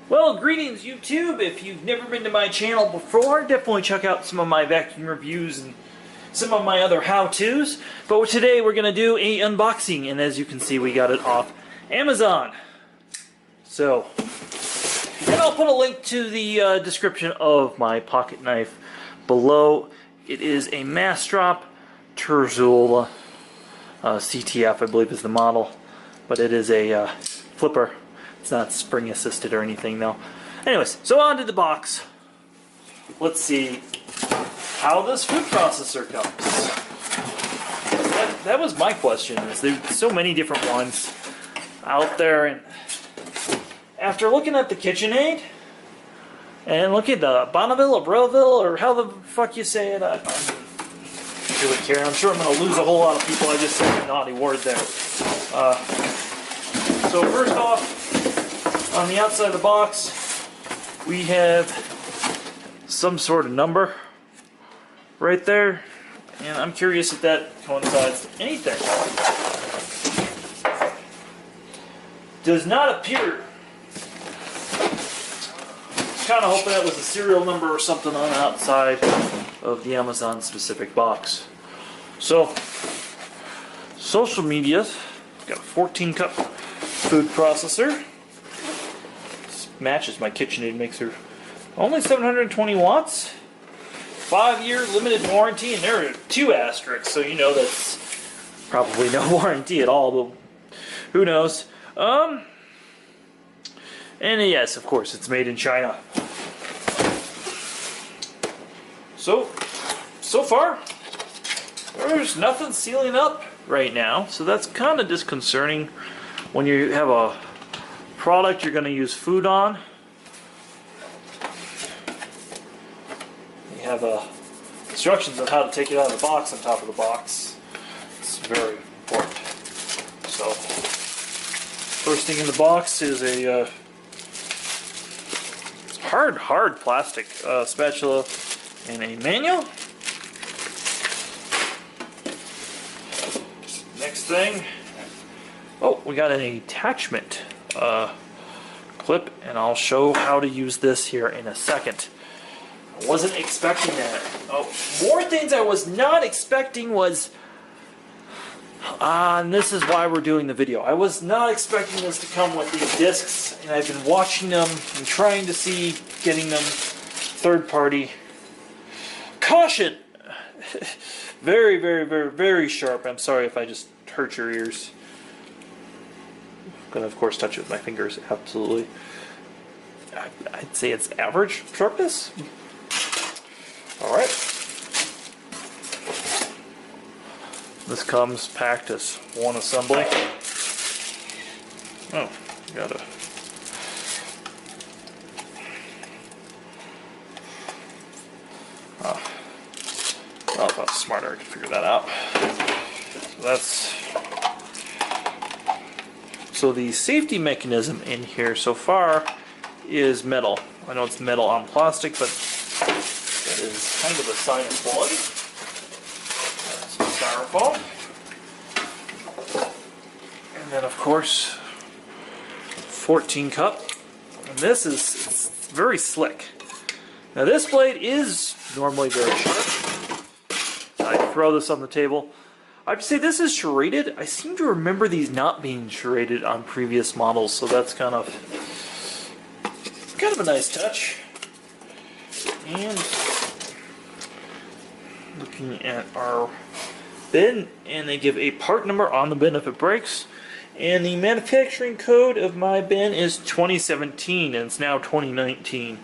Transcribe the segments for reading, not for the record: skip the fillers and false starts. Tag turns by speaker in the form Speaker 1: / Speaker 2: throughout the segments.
Speaker 1: Well, greetings YouTube. If you've never been to my channel before, definitely check out some of my vacuum reviews and some of my other how-tos. But today we're going to do a unboxing, and as you can see, we got it off Amazon. So, and I'll put a link to the description of my pocket knife below. It is a Mastrop Terzula CTF, I believe is the model, but it is a flipper. It's not spring assisted or anything though. Anyways, so on to the box. Let's see how this food processor comes. That was my question. There's so many different ones out there, and after looking at the KitchenAid and look at the Bonneville or Breville or how the fuck you say it, I don't really care. I'm sure I'm going to lose a whole lot of people. I just said a naughty word there. So first off, on the outside of the box, we have some sort of number right there, and I'm curious if that coincides to anything. Does not appear. Kind of hoping that was a serial number or something on the outside of the Amazon specific box. So, social media, got a 14 cup food processor. This matches my KitchenAid mixer. Only 720 watts. 5-year limited warranty, and there are 2 asterisks, so you know that's probably no warranty at all, but who knows. And yes, of course, it's made in China. So far, there's nothing sealing up right now, so that's kind of disconcerting when you have a product you're going to use food on. You have instructions on how to take it out of the box on top of the box. It's very important. So, first thing in the box is a hard plastic spatula and a manual. Next thing, oh, we got an attachment clip, and I'll show how to use this here in a second. I wasn't expecting that. Oh, more things I was not expecting was, and this is why we're doing the video. I was not expecting this to come with these discs, and I've been watching them and trying to see getting them third party. Caution! Very, very, very, very sharp. I'm sorry if I just hurt your ears. I'm gonna, of course, touch it with my fingers. Absolutely. I'd say it's average sharpness. Alright. This comes packed as one assembly. Oh, gotta. Well, if I was smarter, I could figure that out. So the safety mechanism in here so far is metal. I know it's metal on plastic, but that is kind of a sign of quality. That's styrofoam. And then, of course, 14 cup. And this is very slick. Now this blade is normally very sharp. I throw this on the table. I'd say this is serrated. I seem to remember these not being serrated on previous models, so that's kind of a nice touch. And looking at our bin, and they give a part number on the bin if it breaks. And the manufacturing code of my bin is 2017, and it's now 2019.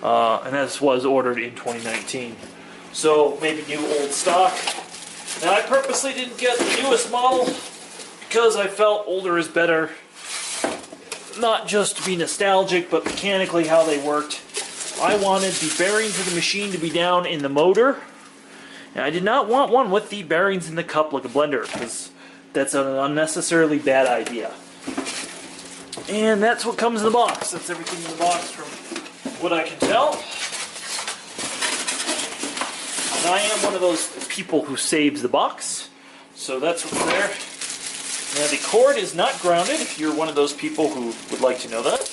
Speaker 1: And this was ordered in 2019. So maybe new old stock. Now I purposely didn't get the newest model because I felt older is better. Not just to be nostalgic, but mechanically how they worked. I wanted the bearings of the machine to be down in the motor. And I did not want one with the bearings in the cup like a blender, because that's an unnecessarily bad idea. And that's what comes in the box. That's everything in the box from what I can tell. And I am one of those people who saves the box, so that's what's there. Now the cord is not grounded, if you're one of those people who would like to know that.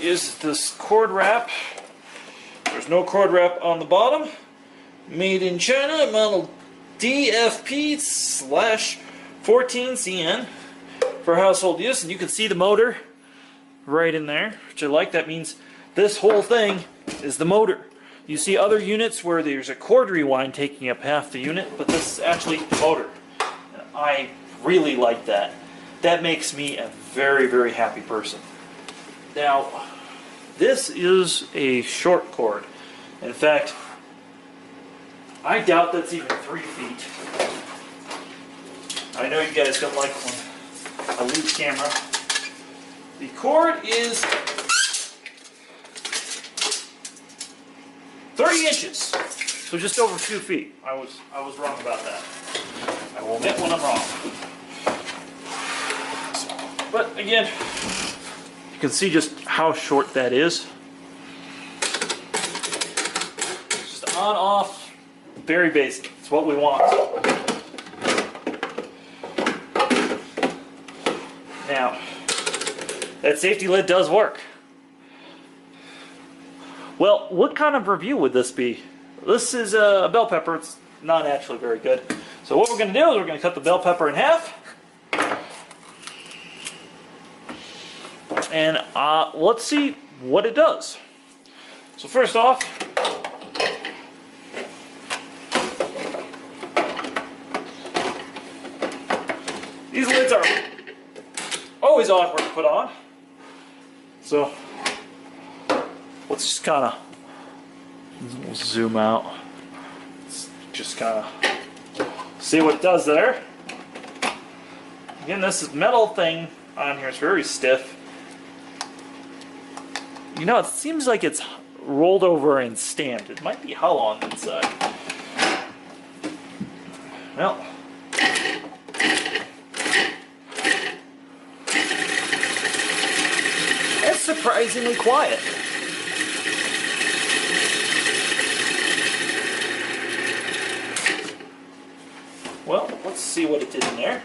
Speaker 1: is this cord wrap. There's no cord wrap on the bottom. Made in China, model DFP/14CN for household use. And you can see the motor right in there, which I like. That means this whole thing is the motor. You see other units where there's a cord rewind taking up half the unit, but this is actually the motor. I really like that. That makes me a very, very happy person. Now, this is a short cord. In fact, I doubt that's even 3 feet. I know you guys don't like when I lose camera. The cord is 30 inches, so just over 2 feet. I was wrong about that. I will admit when I'm wrong. But again, you can see just how short that is. It's just on, off, very basic. It's what we want. Now, that safety lid does work. Well, what kind of review would this be? This is a bell pepper. It's not actually very good. So what we're going to do is we're going to cut the bell pepper in half. And let's see what it does. So first off, these lids are always awkward to put on. So let's just kind of zoom out. Let's just kind of see what it does there. Again, this is metal thing on here. It's very stiff. You know, it seems like it's rolled over and stamped. It might be hollow on the inside. Well, it's surprisingly quiet. Well, let's see what it did in there.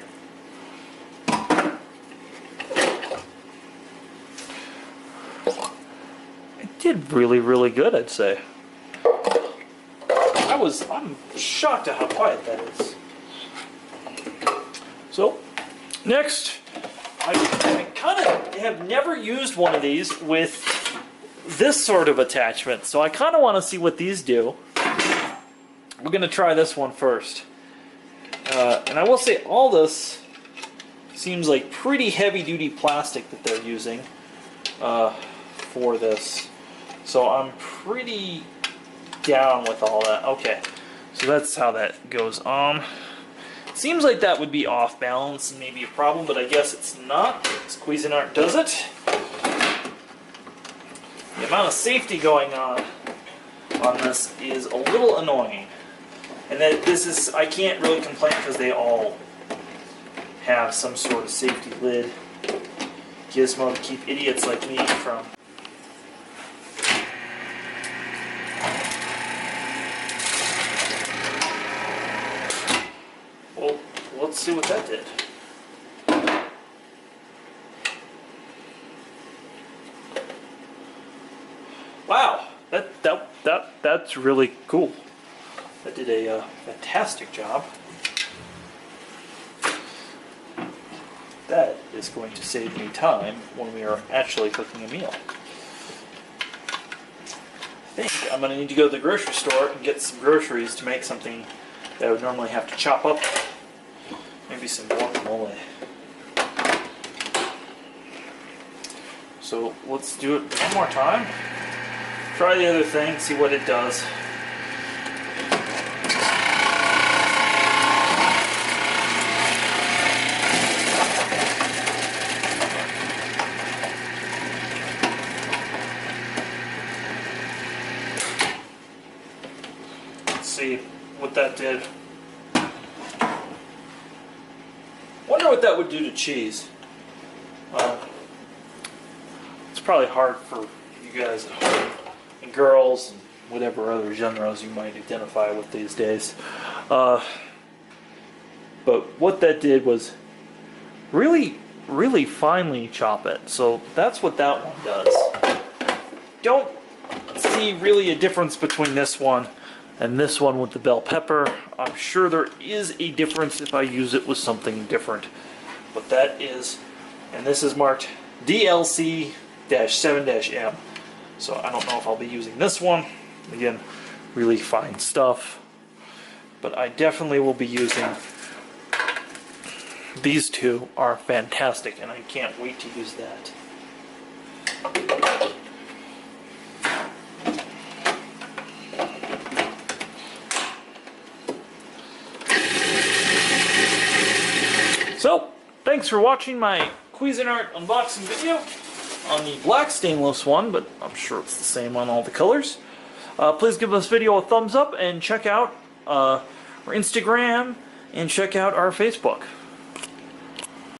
Speaker 1: It did really, really good, I'd say. I'm shocked at how quiet that is. So, next, I kind of have never used one of these with this sort of attachment, so I kind of want to see what these do. We're going to try this one first. And I will say all this seems like pretty heavy-duty plastic that they're using for this. So I'm pretty down with all that. Okay, so that's how that goes on. Seems like that would be off balance and maybe a problem, but I guess it's not, because Cuisinart does it. The amount of safety going on this is a little annoying. And that this is, I can't really complain because they all have some sort of safety lid gizmo to keep idiots like me from. Well, let's see what that did. Wow, that's really cool. That did a fantastic job. That is going to save me time when we are actually cooking a meal. I think I'm going to need to go to the grocery store and get some groceries to make something that I would normally have to chop up. Maybe some guacamole. So let's do it one more time. Try the other thing, see what it does. See what that did. Wonder what that would do to cheese. It's probably hard for you guys at home, and girls, and whatever other genres you might identify with these days. But what that did was really, really finely chop it. So that's what that one does. don't see really a difference between this one and this one with the bell pepper. I'm sure there is a difference if I use it with something different. But that is, and this is marked DLC-7-M. So I don't know if I'll be using this one. Again, really fine stuff. But I definitely will be using these two. Are fantastic, and I can't wait to use that. So, thanks for watching my Cuisinart unboxing video on the black stainless one, but I'm sure it's the same on all the colors. Please give this video a thumbs up and check out our Instagram and check out our Facebook.